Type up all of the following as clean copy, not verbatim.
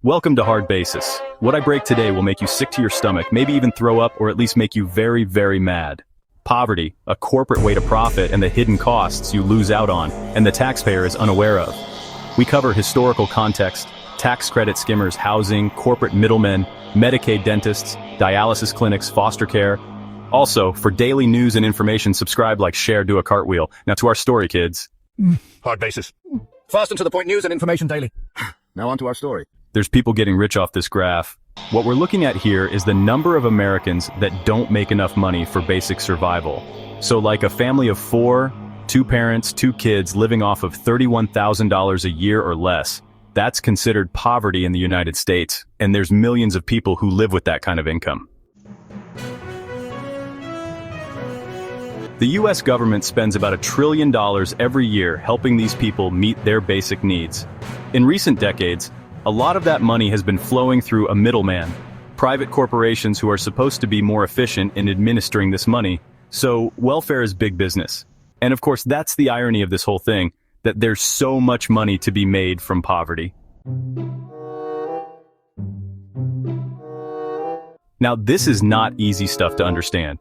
Welcome to Hard Basis. What I break today will make you sick to your stomach, maybe even throw up, or at least make you very, very mad. Poverty, a corporate way to profit, and the hidden costs you lose out on, and the taxpayer is unaware of. We cover historical context, tax credit skimmers, housing, corporate middlemen, Medicaid dentists, dialysis clinics, foster care. Also, for daily news and information, subscribe, like, share, do a cartwheel. Now to our story, kids. Hard Basis. Fast and to the point news and information daily. Now on to our story. There's people getting rich off this graph. What we're looking at here is the number of Americans that don't make enough money for basic survival. So like a family of 4, 2 parents, 2 kids living off of $31,000 a year or less. That's considered poverty in the United States, and there's millions of people who live with that kind of income. The US government spends about $1 trillion every year helping these people meet their basic needs. In recent decades, a lot of that money has been flowing through a middleman, private corporations who are supposed to be more efficient in administering this money. So welfare is big business. And of course, that's the irony of this whole thing, that there's so much money to be made from poverty. Now, this is not easy stuff to understand.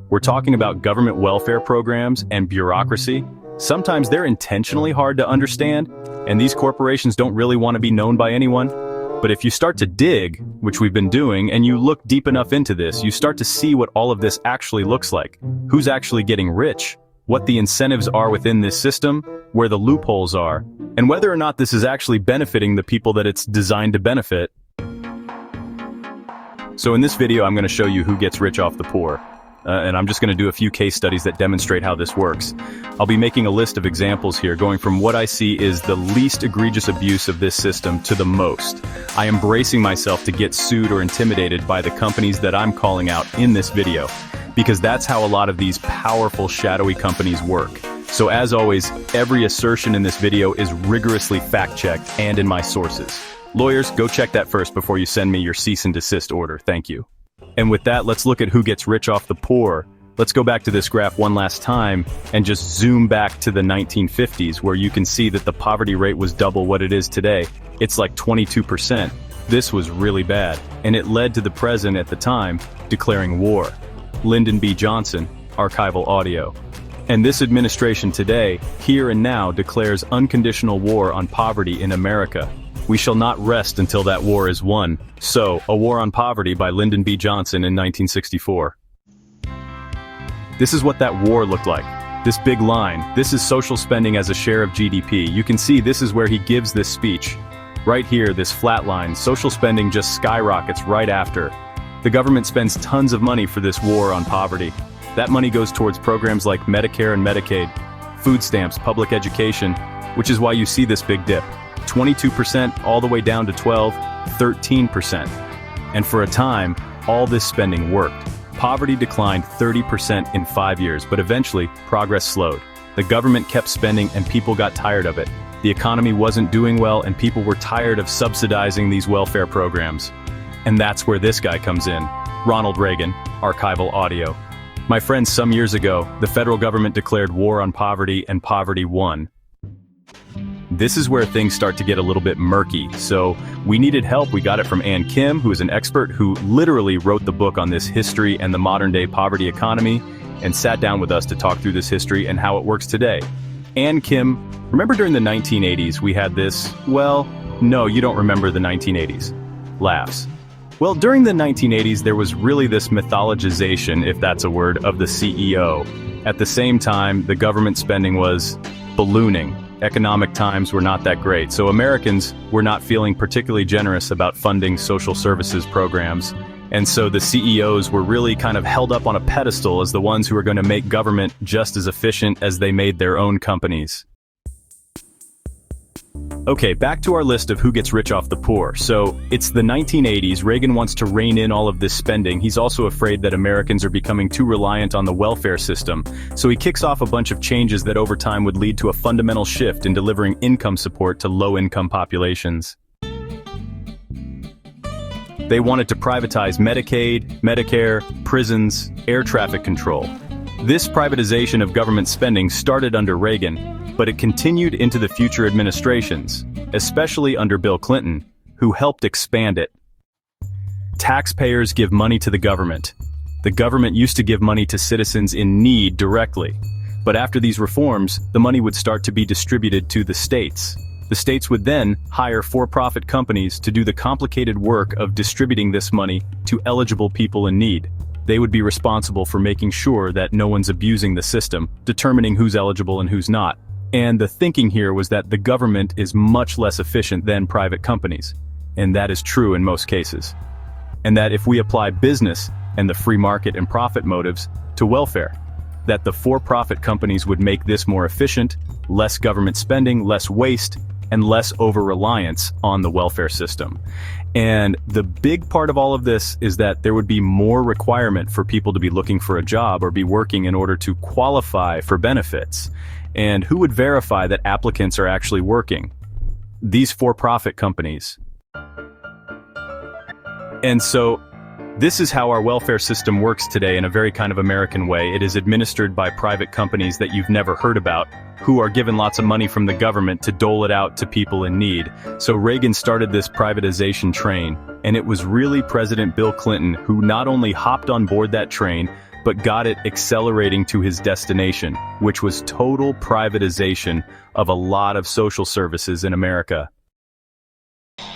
We're talking about government welfare programs and bureaucracy. Sometimes they're intentionally hard to understand, and these corporations don't really want to be known by anyone. But if you start to dig, which we've been doing, and you look deep enough into this, you start to see what all of this actually looks like. Who's actually getting rich? What the incentives are within this system, where the loopholes are, and whether or not this is actually benefiting the people that it's designed to benefit. So in this video, I'm going to show you who gets rich off the poor. And I'm just going to do a few case studies that demonstrate how this works. I'll be making a list of examples here, going from what I see is the least egregious abuse of this system to the most. I am bracing myself to get sued or intimidated by the companies that I'm calling out in this video, because that's how a lot of these powerful, shadowy companies work. So as always, every assertion in this video is rigorously fact-checked and in my sources. Lawyers, go check that first before you send me your cease and desist order. Thank you. And with that, let's look at who gets rich off the poor. Let's go back to this graph one last time and just zoom back to the 1950s, where you can see that the poverty rate was double what it is today. It's like 22%. This was really bad, and it led to the president at the time declaring war. Lyndon B. Johnson, archival audio. And this administration today, here and now, declares unconditional war on poverty in America. We shall not rest until that war is won. So, A War on Poverty by Lyndon B. Johnson in 1964. This is what that war looked like. This big line, this is social spending as a share of GDP. You can see this is where he gives this speech. Right here, this flat line, social spending just skyrockets right after. The government spends tons of money for this war on poverty. That money goes towards programs like Medicare and Medicaid, food stamps, public education, which is why you see this big dip. 22% all the way down to 13%. And for a time, all this spending worked. Poverty declined 30% in 5 years, but eventually, progress slowed. The government kept spending and people got tired of it. The economy wasn't doing well and people were tired of subsidizing these welfare programs. And that's where this guy comes in. Ronald Reagan, archival audio. My friends, some years ago, the federal government declared war on poverty and poverty won. This is where things start to get a little bit murky. So we needed help. We got it from Ann Kim, who is an expert who literally wrote the book on this history and the modern day poverty economy, and sat down with us to talk through this history and how it works today. Ann Kim, remember during the 1980s we had this, well, no, you don't remember the 1980s. Laughs. Well, during the 1980s there was really this mythologization, if that's a word, of the CEO. At the same time, the government spending was ballooning. Economic times were not that great, so Americans were not feeling particularly generous about funding social services programs. And so the CEOs were really kind of held up on a pedestal as the ones who were going to make government just as efficient as they made their own companies. Okay, back to our list of who gets rich off the poor. So, it's the 1980s, Reagan wants to rein in all of this spending. He's also afraid that Americans are becoming too reliant on the welfare system. So he kicks off a bunch of changes that over time would lead to a fundamental shift in delivering income support to low-income populations. They wanted to privatize Medicaid, Medicare, prisons, air traffic control. This privatization of government spending started under Reagan, but it continued into the future administrations, especially under Bill Clinton, who helped expand it. Taxpayers give money to the government. The government used to give money to citizens in need directly. But after these reforms, the money would start to be distributed to the states. The states would then hire for-profit companies to do the complicated work of distributing this money to eligible people in need. They would be responsible for making sure that no one's abusing the system, determining who's eligible and who's not. And the thinking here was that the government is much less efficient than private companies. And that is true in most cases. And that if we apply business and the free market and profit motives to welfare, that the for-profit companies would make this more efficient, less government spending, less waste, and less over-reliance on the welfare system. And the big part of all of this is that there would be more requirement for people to be looking for a job or be working in order to qualify for benefits. And who would verify that applicants are actually working? These for-profit companies. And so, this is how our welfare system works today in a very kind of American way. It is administered by private companies that you've never heard about, who are given lots of money from the government to dole it out to people in need. So Reagan started this privatization train, and it was really President Bill Clinton who not only hopped on board that train, but got it accelerating to his destination, which was total privatization of a lot of social services in America.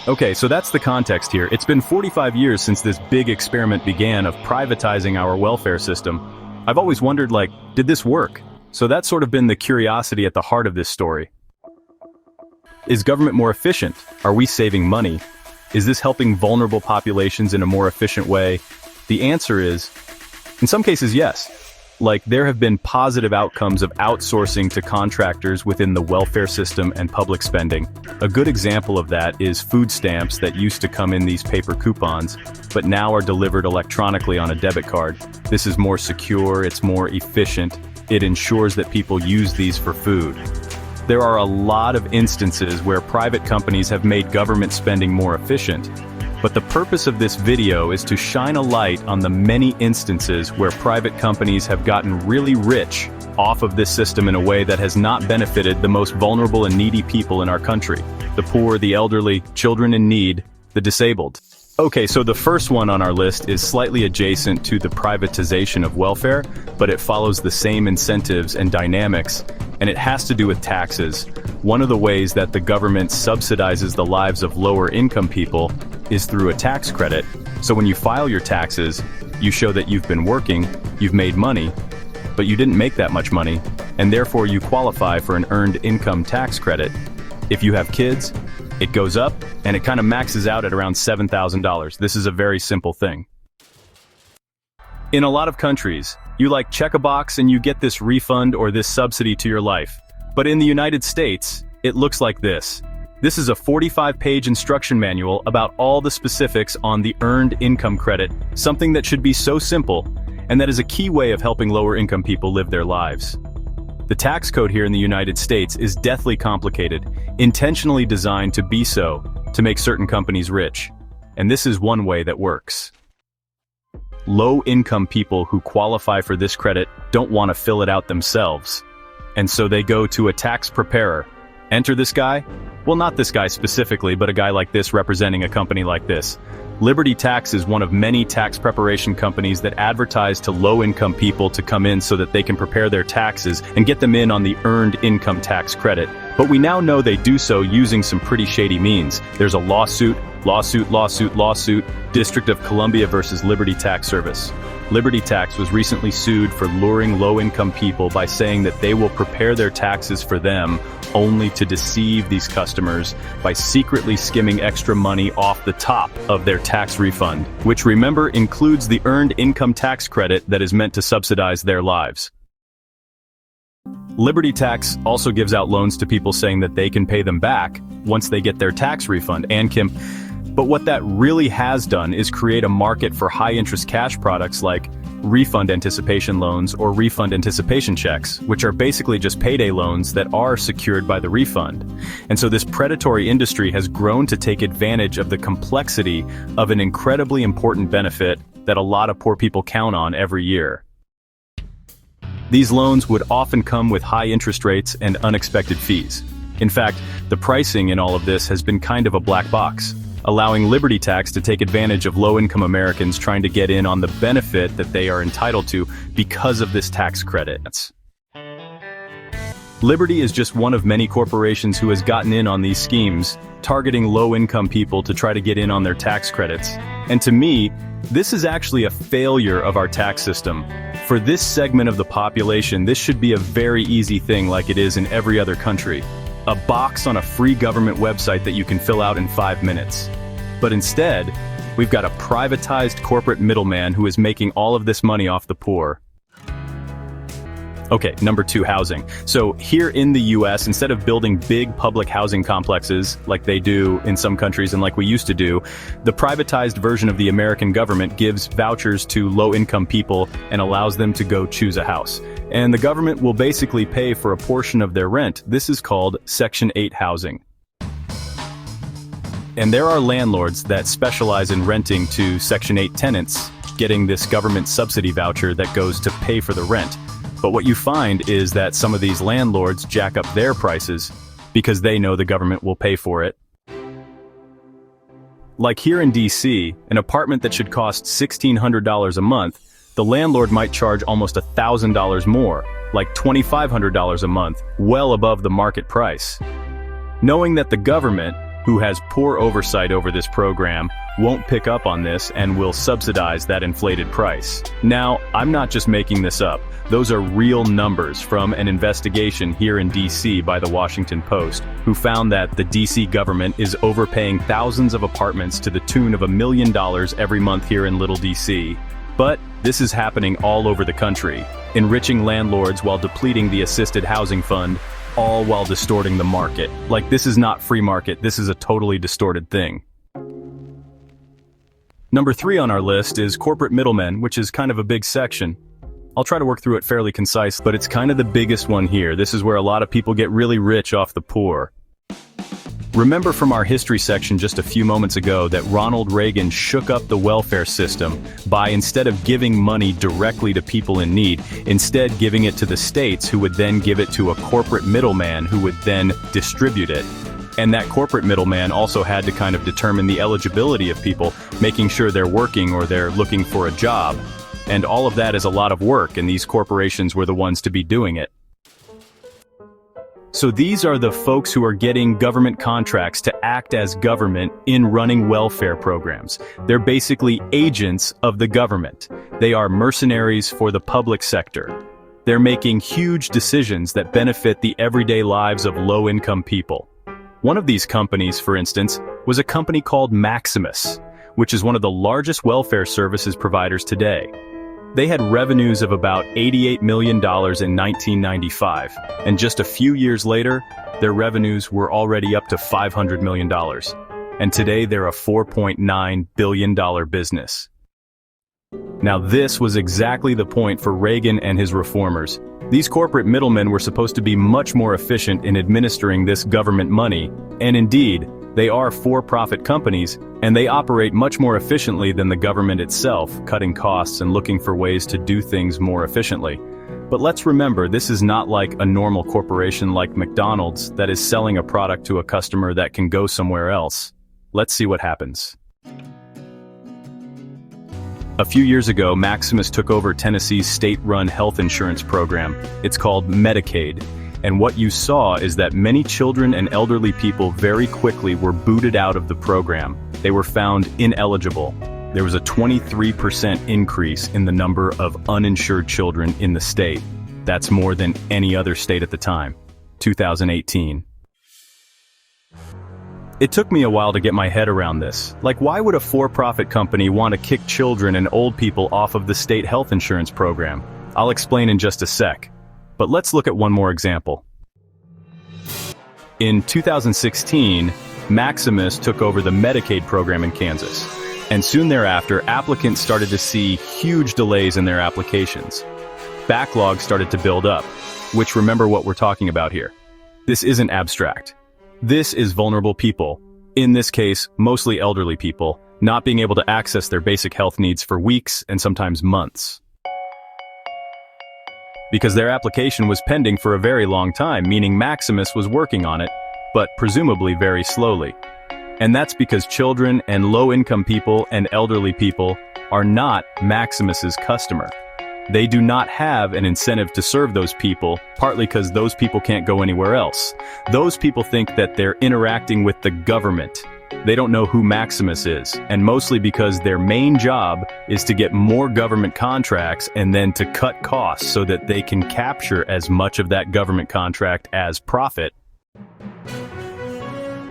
Okay, so that's the context here. It's been 45 years since this big experiment began of privatizing our welfare system. I've always wondered, did this work? So that's sort of been the curiosity at the heart of this story. Is government more efficient? Are we saving money? Is this helping vulnerable populations in a more efficient way? The answer is, in some cases, yes. There have been positive outcomes of outsourcing to contractors within the welfare system and public spending. A good example of that is food stamps that used to come in these paper coupons, but now are delivered electronically on a debit card. This is more secure, it's more efficient, it ensures that people use these for food. There are a lot of instances where private companies have made government spending more efficient. But the purpose of this video is to shine a light on the many instances where private companies have gotten really rich off of this system in a way that has not benefited the most vulnerable and needy people in our country. The poor, the elderly, children in need, the disabled. Okay, so the first one on our list is slightly adjacent to the privatization of welfare, but it follows the same incentives and dynamics, and it has to do with taxes. One of the ways that the government subsidizes the lives of lower income people is through a tax credit. So when you file your taxes, you show that you've been working, you've made money, but you didn't make that much money, and therefore you qualify for an earned income tax credit. If you have kids, it goes up, and it kind of maxes out at around $7,000. This is a very simple thing. In a lot of countries, you check a box and you get this refund or this subsidy to your life. But in the United States, it looks like this. This is a 45-page instruction manual about all the specifics on the earned income credit, something that should be so simple, and that is a key way of helping lower income people live their lives. The tax code here in the United States is deathly complicated, intentionally designed to be so, to make certain companies rich. And this is one way that works. Low-income people who qualify for this credit don't want to fill it out themselves. And so they go to a tax preparer. Enter this guy? Well, not this guy specifically, but a guy like this representing a company like this. Liberty Tax is one of many tax preparation companies that advertise to low-income people to come in so that they can prepare their taxes and get them in on the earned income tax credit. But we now know they do so using some pretty shady means. There's a lawsuit, District of Columbia versus Liberty Tax Service. Liberty Tax was recently sued for luring low-income people by saying that they will prepare their taxes for them only to deceive these customers by secretly skimming extra money off the top of their tax refund, which, remember, includes the earned income tax credit that is meant to subsidize their lives. Liberty Tax also gives out loans to people saying that they can pay them back once they get their tax refund, but what that really has done is create a market for high-interest cash products like refund anticipation loans or refund anticipation checks, which are basically just payday loans that are secured by the refund. And so this predatory industry has grown to take advantage of the complexity of an incredibly important benefit that a lot of poor people count on every year. These loans would often come with high interest rates and unexpected fees. In fact, the pricing in all of this has been kind of a black box. allowing Liberty Tax to take advantage of low-income Americans trying to get in on the benefit that they are entitled to because of this tax credit. Liberty is just one of many corporations who has gotten in on these schemes, targeting low-income people to try to get in on their tax credits. And to me, this is actually a failure of our tax system. For this segment of the population, this should be a very easy thing like it is in every other country. A box on a free government website that you can fill out in 5 minutes. But instead, we've got a privatized corporate middleman who is making all of this money off the poor. Okay, number 2, housing. So here in the US, instead of building big public housing complexes like they do in some countries and like we used to do, the privatized version of the American government gives vouchers to low-income people and allows them to go choose a house. And the government will basically pay for a portion of their rent. This is called Section 8 housing. And there are landlords that specialize in renting to Section 8 tenants, getting this government subsidy voucher that goes to pay for the rent. But what you find is that some of these landlords jack up their prices because they know the government will pay for it. Like here in DC, an apartment that should cost $1,600 a month, the landlord might charge almost $1,000 more, like $2,500 a month, well above the market price. Knowing that the government, who has poor oversight over this program, won't pick up on this and will subsidize that inflated price. Now, I'm not just making this up. Those are real numbers from an investigation here in DC by the Washington Post, who found that the DC government is overpaying thousands of apartments to the tune of $1 million every month here in Little DC. But this is happening all over the country, enriching landlords while depleting the assisted housing fund, all while distorting the market. Like, this is not free market, this is a totally distorted thing. Number 3 on our list is corporate middlemen, which is kind of a big section. I'll try to work through it fairly concise, but it's kind of the biggest one here. This is where a lot of people get really rich off the poor. Remember from our history section just a few moments ago that Ronald Reagan shook up the welfare system by, instead of giving money directly to people in need, instead giving it to the states, who would then give it to a corporate middleman who would then distribute it. And that corporate middleman also had to kind of determine the eligibility of people, making sure they're working or they're looking for a job. And all of that is a lot of work, and these corporations were the ones to be doing it. So these are the folks who are getting government contracts to act as government in running welfare programs. They're basically agents of the government. They are mercenaries for the public sector. They're making huge decisions that benefit the everyday lives of low-income people. One of these companies, for instance, was a company called Maximus, which is one of the largest welfare services providers today. They had revenues of about $88 million in 1995, and just a few years later, their revenues were already up to $500 million. And today they're a $4.9 billion business. Now this was exactly the point for Reagan and his reformers. These corporate middlemen were supposed to be much more efficient in administering this government money, and indeed, they are for-profit companies, and they operate much more efficiently than the government itself, cutting costs and looking for ways to do things more efficiently. But let's remember, this is not like a normal corporation like McDonald's that is selling a product to a customer that can go somewhere else. Let's see what happens. A few years ago, Maximus took over Tennessee's state-run health insurance program. It's called Medicaid. And what you saw is that many children and elderly people very quickly were booted out of the program. They were found ineligible. There was a 23% increase in the number of uninsured children in the state. That's more than any other state at the time. 2018. It took me a while to get my head around this. Like, why would a for-profit company want to kick children and old people off of the state health insurance program? I'll explain in just a sec. But let's look at one more example. In 2016, Maximus took over the Medicaid program in Kansas. And soon thereafter, applicants started to see huge delays in their applications. Backlogs started to build up, which, remember what we're talking about here. This isn't abstract. This is vulnerable people, in this case, mostly elderly people, not being able to access their basic health needs for weeks and sometimes months. Because their application was pending for a very long time, meaning Maximus was working on it, but presumably very slowly. And that's because children and low-income people and elderly people are not Maximus's customer. They do not have an incentive to serve those people, partly because those people can't go anywhere else. Those people think that they're interacting with the government. They don't know who Maximus is, and mostly because their main job is to get more government contracts and then to cut costs so that they can capture as much of that government contract as profit.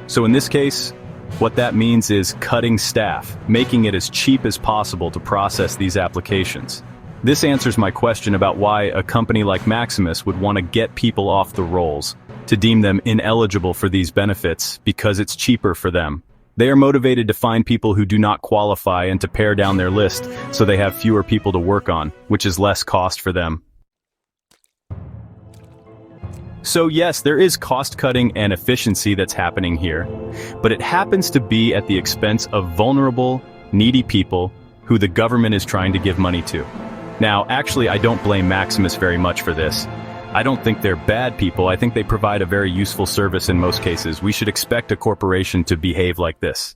So in this case, what that means is cutting staff, making it as cheap as possible to process these applications. This answers my question about why a company like Maximus would want to get people off the rolls, to deem them ineligible for these benefits because it's cheaper for them. They are motivated to find people who do not qualify and to pare down their list so they have fewer people to work on, which is less cost for them. So yes, there is cost-cutting and efficiency that's happening here, but it happens to be at the expense of vulnerable, needy people who the government is trying to give money to. Now, actually, I don't blame Maximus very much for this. I don't think they're bad people. I think they provide a very useful service in most cases. We should expect a corporation to behave like this.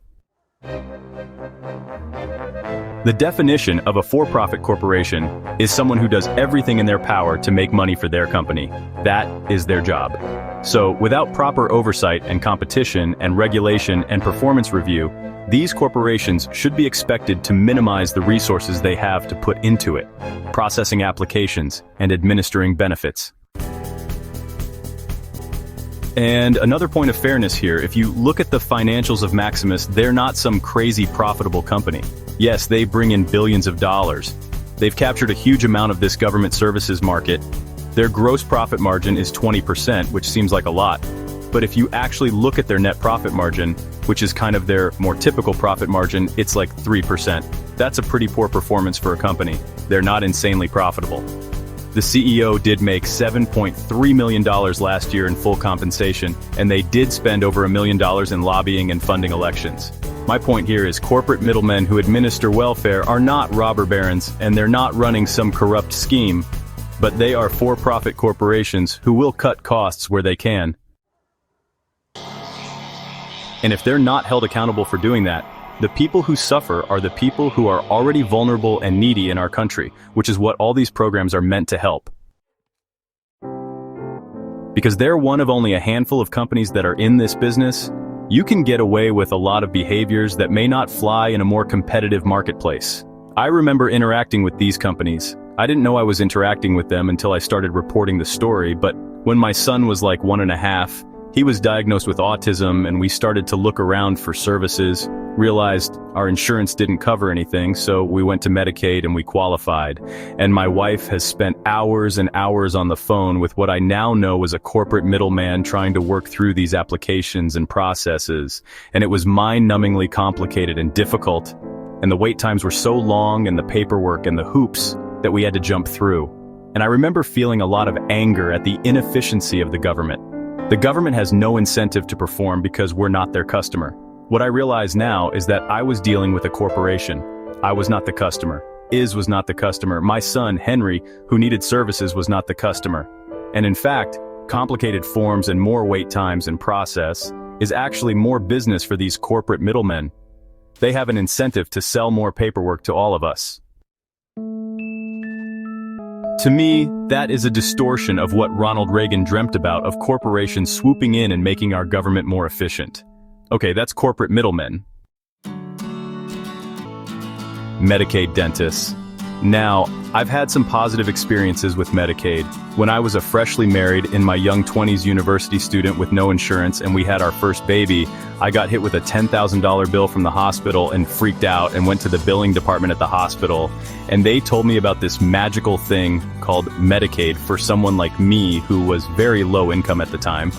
The definition of a for-profit corporation is someone who does everything in their power to make money for their company. That is their job. So, without proper oversight and competition and regulation and performance review, these corporations should be expected to minimize the resources they have to put into it, processing applications and administering benefits. And another point of fairness here, if you look at the financials of Maximus, they're not some crazy profitable company. Yes, they bring in billions of dollars. They've captured a huge amount of this government services market. Their gross profit margin is 20%, which seems like a lot. But if you actually look at their net profit margin, which is kind of their more typical profit margin, it's like 3%. That's a pretty poor performance for a company. They're not insanely profitable. The CEO did make $7.3 million last year in full compensation, and they did spend over $1 million in lobbying and funding elections. My point here is corporate middlemen who administer welfare are not robber barons, and they're not running some corrupt scheme, but they are for-profit corporations who will cut costs where they can. And if they're not held accountable for doing that, the people who suffer are the people who are already vulnerable and needy in our country, which is what all these programs are meant to help. Because they're one of only a handful of companies that are in this business, you can get away with a lot of behaviors that may not fly in a more competitive marketplace. I remember interacting with these companies. I didn't know I was interacting with them until I started reporting the story, but when my son was like 1.5, he was diagnosed with autism, and we started to look around for services, realized our insurance didn't cover anything, so we went to Medicaid and we qualified. And my wife has spent hours and hours on the phone with what I now know was a corporate middleman trying to work through these applications and processes. And it was mind-numbingly complicated and difficult. And the wait times were so long, and the paperwork and the hoops that we had to jump through. And I remember feeling a lot of anger at the inefficiency of the government. The government has no incentive to perform because we're not their customer. What I realize now is that I was dealing with a corporation. I was not the customer. Was not the customer. My son, Henry, who needed services, was not the customer. And in fact, complicated forms and more wait times and process is actually more business for these corporate middlemen. They have an incentive to sell more paperwork to all of us. To me, that is a distortion of what Ronald Reagan dreamt about, of corporations swooping in and making our government more efficient. Okay, that's corporate middlemen. Medicaid dentists. Now, I've had some positive experiences with Medicaid. When I was a freshly married, in my young 20s university student with no insurance and we had our first baby, I got hit with a $10,000 bill from the hospital and freaked out and went to the billing department at the hospital. And they told me about this magical thing called Medicaid for someone like me who was very low income at the time.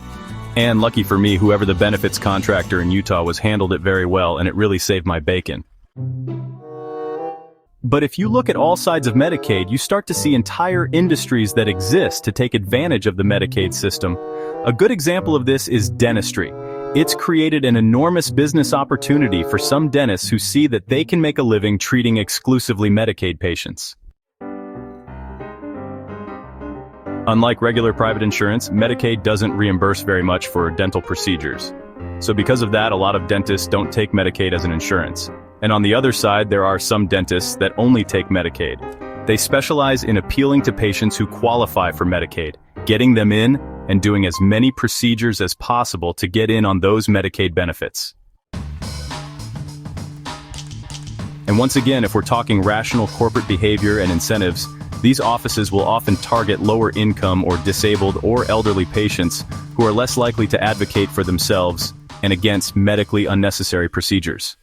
And lucky for me, whoever the benefits contractor in Utah was handled it very well, and it really saved my bacon. But if you look at all sides of Medicaid, you start to see entire industries that exist to take advantage of the Medicaid system. A good example of this is dentistry. It's created an enormous business opportunity for some dentists who see that they can make a living treating exclusively Medicaid patients. Unlike regular private insurance, Medicaid doesn't reimburse very much for dental procedures. So because of that, a lot of dentists don't take Medicaid as an insurance. And on the other side, there are some dentists that only take Medicaid. They specialize in appealing to patients who qualify for Medicaid, getting them in, and doing as many procedures as possible to get in on those Medicaid benefits. And once again, if we're talking rational corporate behavior and incentives, these offices will often target lower income or disabled or elderly patients who are less likely to advocate for themselves and against medically unnecessary procedures.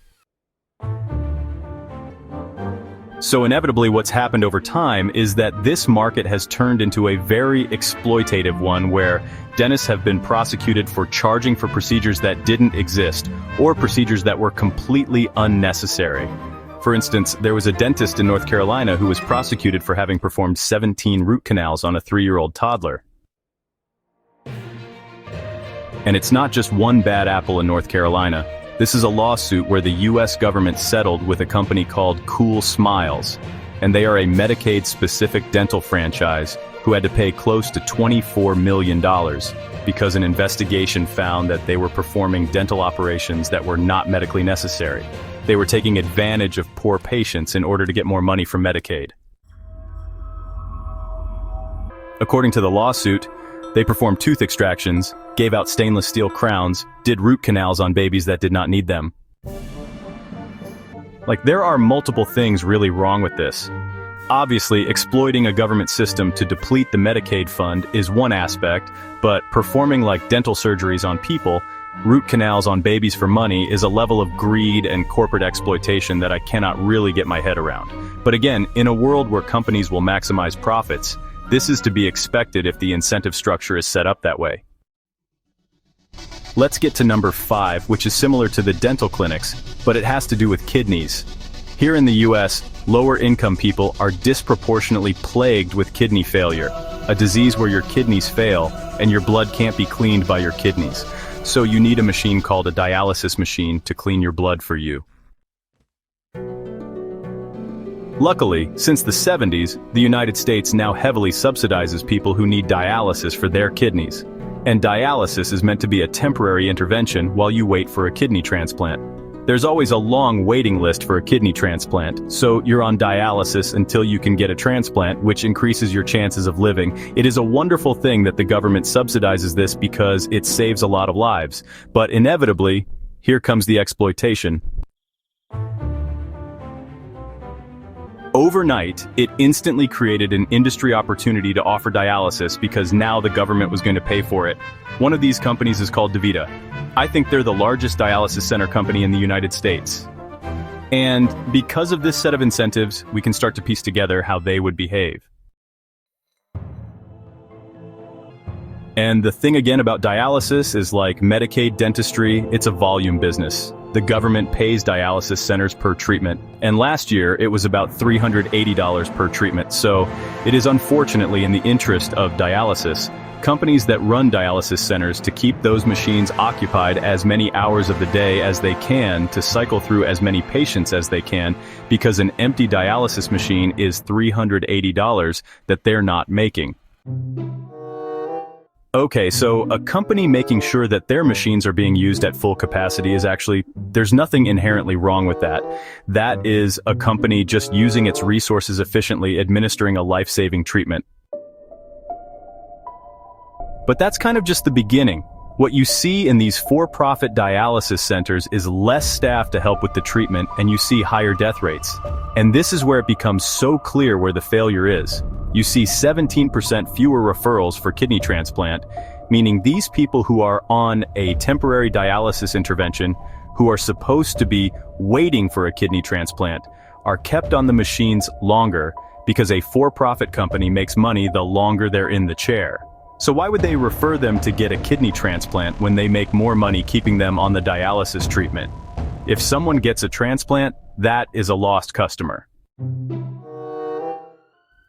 So inevitably, what's happened over time is that this market has turned into a very exploitative one where dentists have been prosecuted for charging for procedures that didn't exist or procedures that were completely unnecessary. For instance, there was a dentist in North Carolina who was prosecuted for having performed 17 root canals on a 3-year-old toddler. And it's not just one bad apple in North Carolina. This is a lawsuit where the US government settled with a company called Cool Smiles, and they are a Medicaid-specific dental franchise who had to pay close to $24 million because an investigation found that they were performing dental operations that were not medically necessary. They were taking advantage of poor patients in order to get more money from Medicaid. According to the lawsuit, they performed tooth extractions, gave out stainless steel crowns, did root canals on babies that did not need them. Like, there are multiple things really wrong with this. Obviously, exploiting a government system to deplete the Medicaid fund is one aspect, but performing like dental surgeries on people, root canals on babies for money, is a level of greed and corporate exploitation that I cannot really get my head around. But again, in a world where companies will maximize profits, this is to be expected if the incentive structure is set up that way. Let's get to number 5, which is similar to the dental clinics, but it has to do with kidneys. Here in the US, lower income people are disproportionately plagued with kidney failure, a disease where your kidneys fail and your blood can't be cleaned by your kidneys. So you need a machine called a dialysis machine to clean your blood for you. Luckily, since the 70s, the United States now heavily subsidizes people who need dialysis for their kidneys. And dialysis is meant to be a temporary intervention while you wait for a kidney transplant. There's always a long waiting list for a kidney transplant, so you're on dialysis until you can get a transplant, which increases your chances of living. It is a wonderful thing that the government subsidizes this because it saves a lot of lives. But inevitably, here comes the exploitation. Overnight, it instantly created an industry opportunity to offer dialysis because now the government was going to pay for it. One of these companies is called DaVita. I think they're the largest dialysis center company in the United States. And because of this set of incentives, we can start to piece together how they would behave. And the thing again about dialysis is, like Medicaid dentistry, it's a volume business. The government pays dialysis centers per treatment, and last year it was about $380 per treatment, so it is unfortunately in the interest of dialysis, companies that run dialysis centers to keep those machines occupied as many hours of the day as they can to cycle through as many patients as they can, because an empty dialysis machine is $380 that they're not making. Okay, so a company making sure that their machines are being used at full capacity is actually, there's nothing inherently wrong with that. That is a company just using its resources efficiently, administering a life-saving treatment. But that's kind of just the beginning. What you see in these for-profit dialysis centers is less staff to help with the treatment, and you see higher death rates. And this is where it becomes so clear where the failure is. You see 17% fewer referrals for kidney transplant, meaning these people who are on a temporary dialysis intervention, who are supposed to be waiting for a kidney transplant, are kept on the machines longer because a for-profit company makes money the longer they're in the chair. So why would they refer them to get a kidney transplant when they make more money keeping them on the dialysis treatment? If someone gets a transplant, that is a lost customer.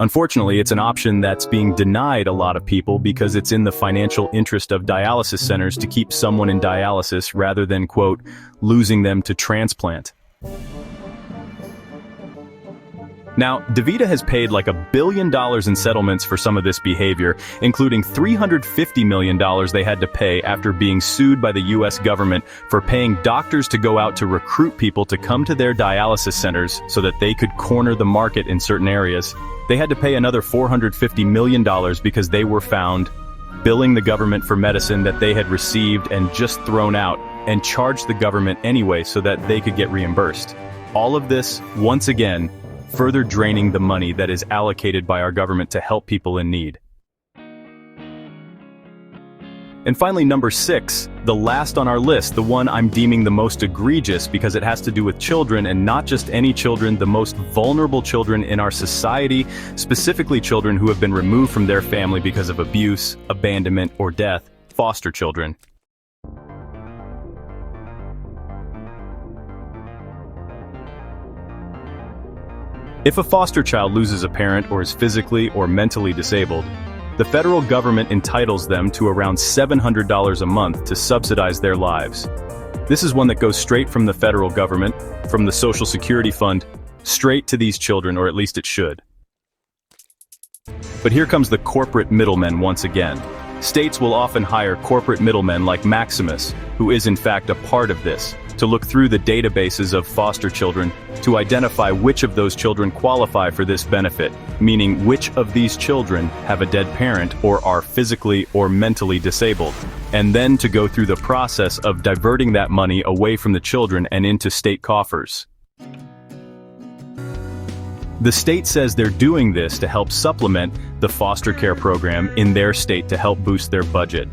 Unfortunately, it's an option that's being denied a lot of people because it's in the financial interest of dialysis centers to keep someone in dialysis rather than, quote, losing them to transplant. Now, DaVita has paid like $1 billion in settlements for some of this behavior, including $350 million they had to pay after being sued by the US government for paying doctors to go out to recruit people to come to their dialysis centers so that they could corner the market in certain areas. They had to pay another $450 million because they were found billing the government for medicine that they had received and just thrown out, and charged the government anyway so that they could get reimbursed. All of this, once again, further draining the money that is allocated by our government to help people in need. And finally, number 6, the last on our list, the one I'm deeming the most egregious because it has to do with children, and not just any children, the most vulnerable children in our society, specifically children who have been removed from their family because of abuse, abandonment, or death, foster children. If a foster child loses a parent or is physically or mentally disabled, the federal government entitles them to around $700 a month to subsidize their lives. This is one that goes straight from the federal government, from the Social Security Fund, straight to these children, or at least it should. But here comes the corporate middlemen once again. States will often hire corporate middlemen like Maximus, who is in fact a part of this, to look through the databases of foster children to identify which of those children qualify for this benefit, meaning which of these children have a dead parent or are physically or mentally disabled, and then to go through the process of diverting that money away from the children and into state coffers. The state says they're doing this to help supplement the foster care program in their state to help boost their budget.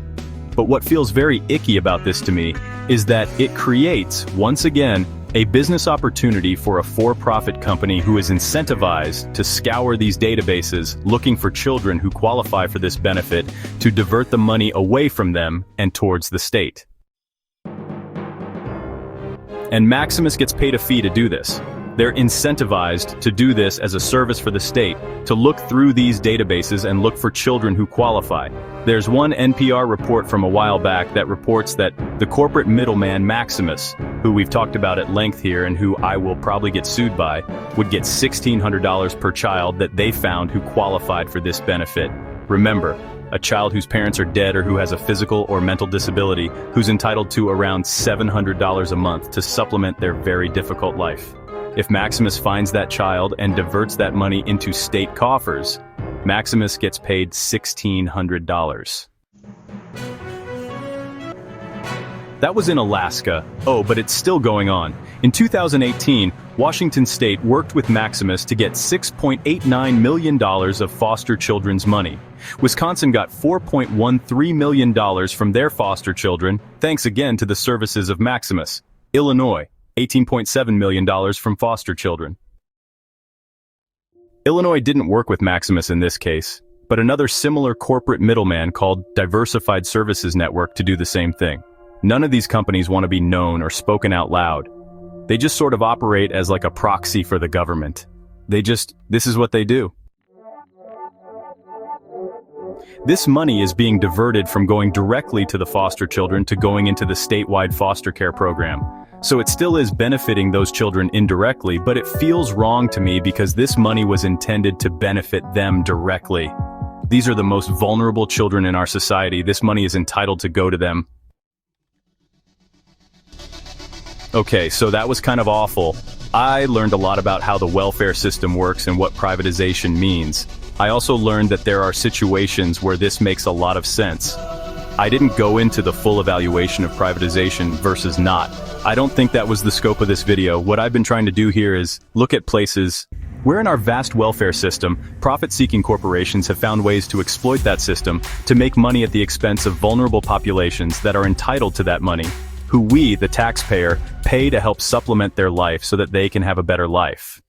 But what feels very icky about this to me is that it creates, once again, a business opportunity for a for-profit company who is incentivized to scour these databases looking for children who qualify for this benefit to divert the money away from them and towards the state. And Maximus gets paid a fee to do this. They're incentivized to do this as a service for the state, to look through these databases and look for children who qualify. There's one NPR report from a while back that reports that the corporate middleman Maximus, who we've talked about at length here and who I will probably get sued by, would get $1,600 per child that they found who qualified for this benefit. Remember, a child whose parents are dead or who has a physical or mental disability who's entitled to around $700 a month to supplement their very difficult life. If Maximus finds that child and diverts that money into state coffers, Maximus gets paid $1,600. That was in Alaska. Oh, but it's still going on. In 2018, Washington State worked with Maximus to get $6.89 million of foster children's money. Wisconsin got $4.13 million from their foster children, thanks again to the services of Maximus. Illinois, $18.7 million from foster children. Illinois didn't work with Maximus in this case, but another similar corporate middleman called Diversified Services Network to do the same thing. None of these companies want to be known or spoken out loud. They just sort of operate as like a proxy for the government. This is what they do. This money is being diverted from going directly to the foster children to going into the statewide foster care program. So it still is benefiting those children indirectly, but it feels wrong to me because this money was intended to benefit them directly. These are the most vulnerable children in our society. This money is entitled to go to them. Okay, so that was kind of awful. I learned a lot about how the welfare system works and what privatization means. I also learned that there are situations where this makes a lot of sense. I didn't go into the full evaluation of privatization versus not. I don't think that was the scope of this video. What I've been trying to do here is look at places where in our vast welfare system, profit-seeking corporations have found ways to exploit that system to make money at the expense of vulnerable populations that are entitled to that money, who we, the taxpayer, pay to help supplement their life so that they can have a better life.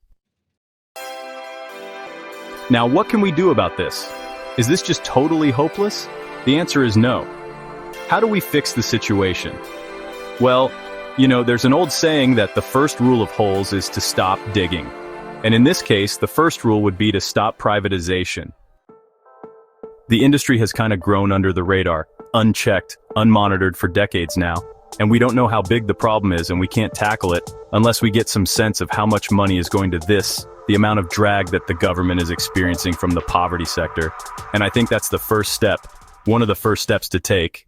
Now, what can we do about this? Is this just totally hopeless? The answer is no. How do we fix the situation? Well, there's an old saying that the first rule of holes is to stop digging. And in this case, the first rule would be to stop privatization. The industry has kind of grown under the radar, unchecked, unmonitored for decades now. And we don't know how big the problem is, and we can't tackle it unless we get some sense of how much money is going to this the amount of drag that the government is experiencing from the poverty sector. And I think that's the first step, one of the first steps to take.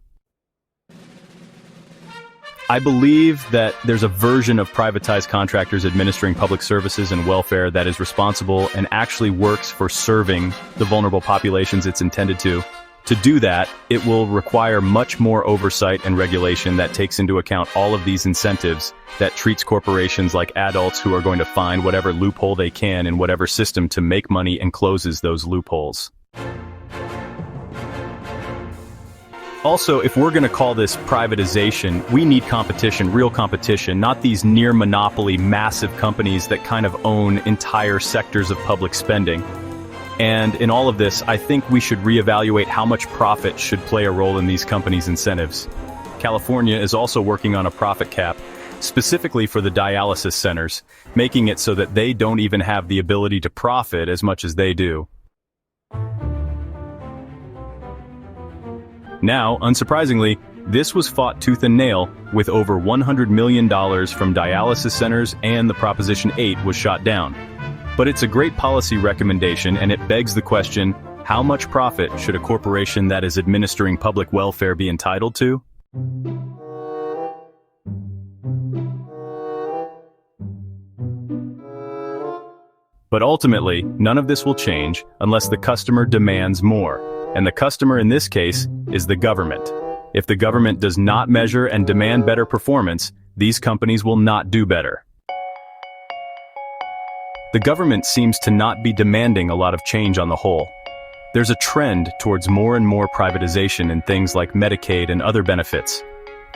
I believe that there's a version of privatized contractors administering public services and welfare that is responsible and actually works for serving the vulnerable populations it's intended to. To do that, it will require much more oversight and regulation that takes into account all of these incentives, that treats corporations like adults who are going to find whatever loophole they can in whatever system to make money and closes those loopholes. Also, if we're going to call this privatization, we need competition, real competition, not these near monopoly massive companies that kind of own entire sectors of public spending. And in all of this, I think we should reevaluate how much profit should play a role in these companies' incentives. California is also working on a profit cap, specifically for the dialysis centers, making it so that they don't even have the ability to profit as much as they do. Now, unsurprisingly, this was fought tooth and nail, with over $100 million from dialysis centers, and the Proposition 8 was shot down. But it's a great policy recommendation, and it begs the question, how much profit should a corporation that is administering public welfare be entitled to? But ultimately, none of this will change unless the customer demands more. And the customer in this case is the government. If the government does not measure and demand better performance, these companies will not do better. The government seems to not be demanding a lot of change on the whole. There's a trend towards more and more privatization in things like Medicaid and other benefits.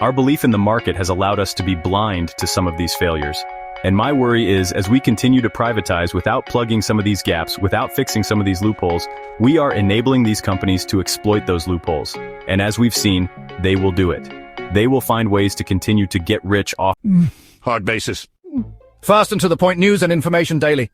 Our belief in the market has allowed us to be blind to some of these failures. And my worry is, as we continue to privatize without plugging some of these gaps, without fixing some of these loopholes, we are enabling these companies to exploit those loopholes. And as we've seen, they will do it. They will find ways to continue to get rich off. Hard basis. Fast and to the point news and information daily.